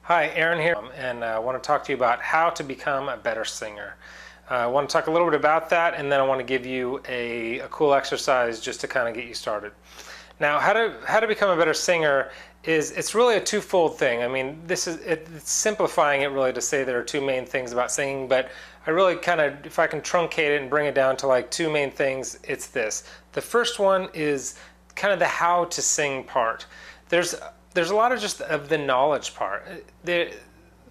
Hi, Aaron here, and I want to talk to you about how to become a better singer. I want to talk a little bit about that, and then I want to give you a cool exercise just to kind of get you started. Now, how to become a better singer it's really a twofold thing. I mean, it's simplifying it really to say there are two main things about singing, but I really kind of, if I can truncate it and bring it down to like two main things, it's this. The first one is kind of the how to sing part. There's a lot of just of the knowledge part. A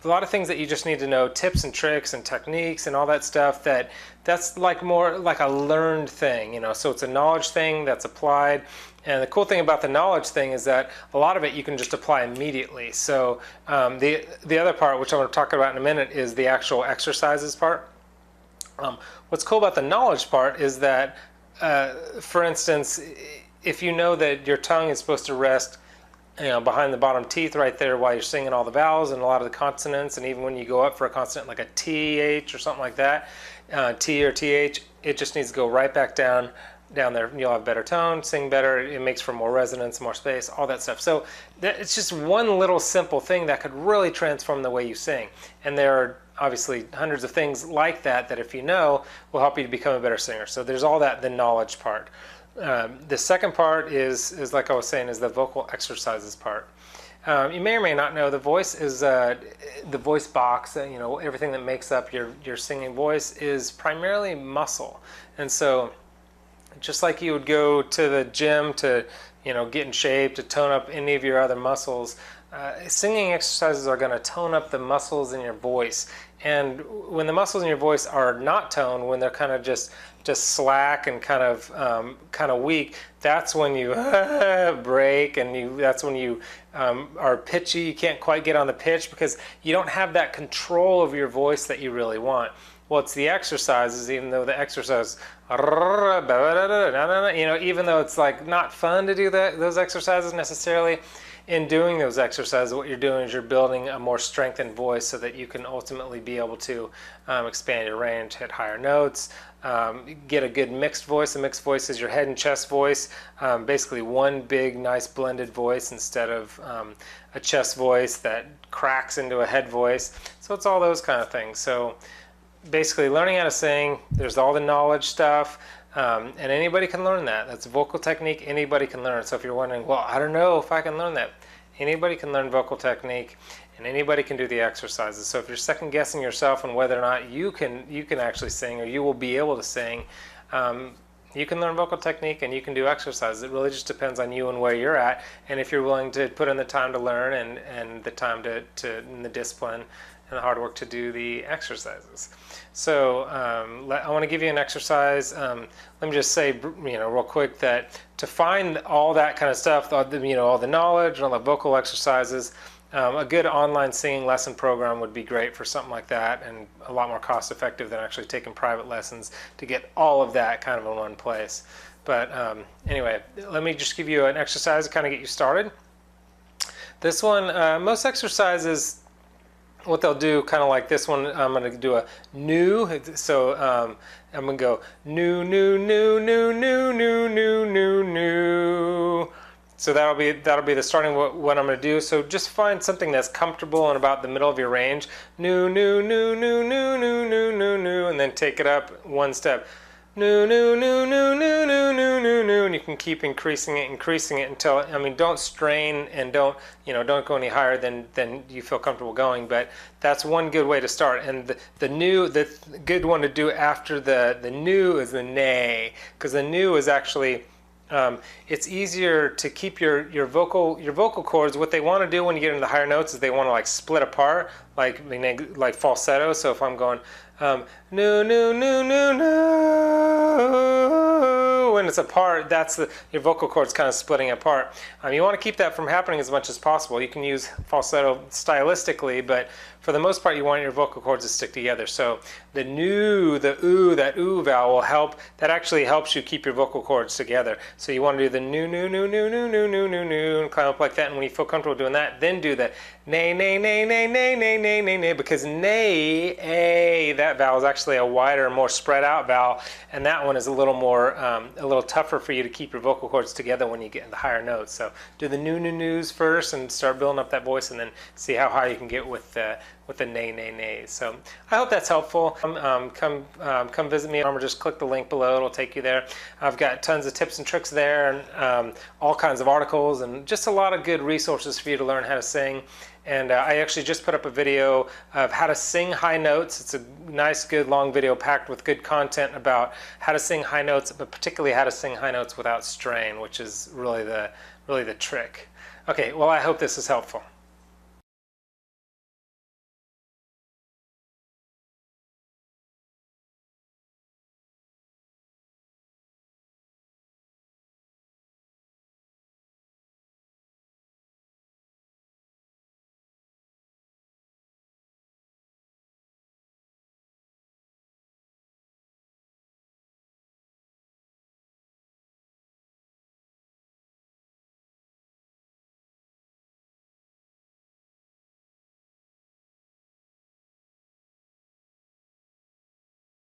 lot of things that you just need to know, tips and tricks and techniques and all that stuff, that's like more like a learned thing, you know. So it's a knowledge thing that's applied. And the cool thing about the knowledge thing is that a lot of it you can just apply immediately. So the other part, which I'm going to talk about in a minute, is the actual exercises part. What's cool about the knowledge part is that, for instance, if you know that your tongue is supposed to rest behind the bottom teeth right there while you're singing all the vowels and a lot of the consonants, and even when you go up for a consonant like a TH or something like that, T or TH, it just needs to go right back down there. You'll have better tone, sing better, it makes for more resonance, more space, all that stuff. So it's just one little simple thing that could really transform the way you sing. And there are obviously hundreds of things like that if you know will help you to become a better singer. So there's all that, the knowledge part. The second part is like I was saying, is the vocal exercises part. You may or may not know the voice is the voice box. Everything that makes up your singing voice is primarily muscle, and so just like you would go to the gym to get in shape, to tone up any of your other muscles, singing exercises are going to tone up the muscles in your voice. And when the muscles in your voice are not toned, when they're kind of just slack and kind of weak, that's when you break, and that's when you are pitchy. You can't quite get on the pitch because you don't have that control of your voice that you really want. Well, it's the exercises, even though the exercise, even though it's like not fun to do those exercises necessarily, in doing those exercises, what you're doing is you're building a more strengthened voice so that you can ultimately be able to expand your range, hit higher notes, get a good mixed voice. A mixed voice is your head and chest voice, basically one big, nice blended voice instead of a chest voice that cracks into a head voice. So it's all those kind of things. So basically learning how to sing, there's all the knowledge stuff. And anybody can learn that. That's a vocal technique anybody can learn. So if you're wondering, well, I don't know if I can learn that, anybody can learn vocal technique, and anybody can do the exercises. So if you're second guessing yourself on whether or not you can actually sing, or you will be able to sing, you can learn vocal technique and you can do exercises. It really just depends on you and where you're at, and if you're willing to put in the time to learn and the time and the discipline and the hard work to do the exercises. So I want to give you an exercise. Let me just say, real quick, that to find all that kind of stuff, all the knowledge, all the vocal exercises, a good online singing lesson program would be great for something like that, and a lot more cost effective than actually taking private lessons to get all of that kind of in one place. But anyway, let me just give you an exercise to kind of get you started. This one, most exercises, what they'll do, kind of like this one, I'm going to do a new. So I'm going to go new, new, new, new, new, new, new, new, new. So that'll be the starting what I'm going to do. So just find something that's comfortable and about the middle of your range. New, new, new, new, new, new, new, new, new, and then take it up one step. New, new, new, new, new, new, new, new, new, and you can keep increasing it until, don't strain and don't go any higher than you feel comfortable going, but that's one good way to start. And the good one to do after the new is the nay, because the new is actually, it's easier to keep your vocal cords. What they want to do when you get into the higher notes is they want to like split apart, like falsetto. So if I'm going no, no, no, no, no, when it's apart, that's your vocal cords kind of splitting apart. You want to keep that from happening as much as possible. You can use falsetto stylistically, but for the most part, you want your vocal cords to stick together. So the new, the ooh, that ooh vowel will help. That actually helps you keep your vocal cords together. So you want to do the new, new, new, new, new, new, new, new, new, and climb up like that. And when you feel comfortable doing that, then do the nay, nay, nay, nay, nay, nay, nay, nay, nay, because nay, a, that vowel is actually a wider, more spread out vowel, and that one is a little more, a little tougher for you to keep your vocal cords together when you get in the higher notes. So do the news first and start building up that voice, and then see how high you can get with the nay, nay, nays. So I hope that's helpful. Come visit me, or just click the link below. It'll take you there. I've got tons of tips and tricks there, and all kinds of articles, and just a lot of good resources for you to learn how to sing. And I actually just put up a video of how to sing high notes. It's a nice, good, long video packed with good content about how to sing high notes, but particularly how to sing high notes without strain, which is really the trick. Okay, well, I hope this is helpful.